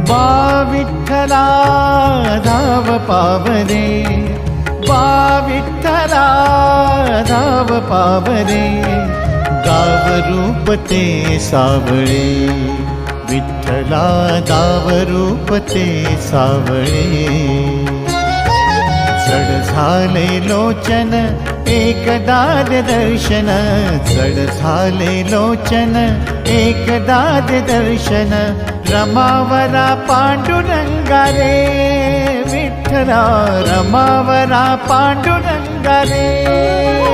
बा विठ्ठला धाव पावरे, बा विठ्ठला धाव पावरे, गाव रूप ते सावळे, विठ्ठला गाव रूप ते सावळे. जड झाले लोचन एकदा दर्शन, जड झाले लोचन एकदा दर्शन, रमावरा पांडुरंगा रे, विठ्ठला रमावरा पांडुरंगा रे.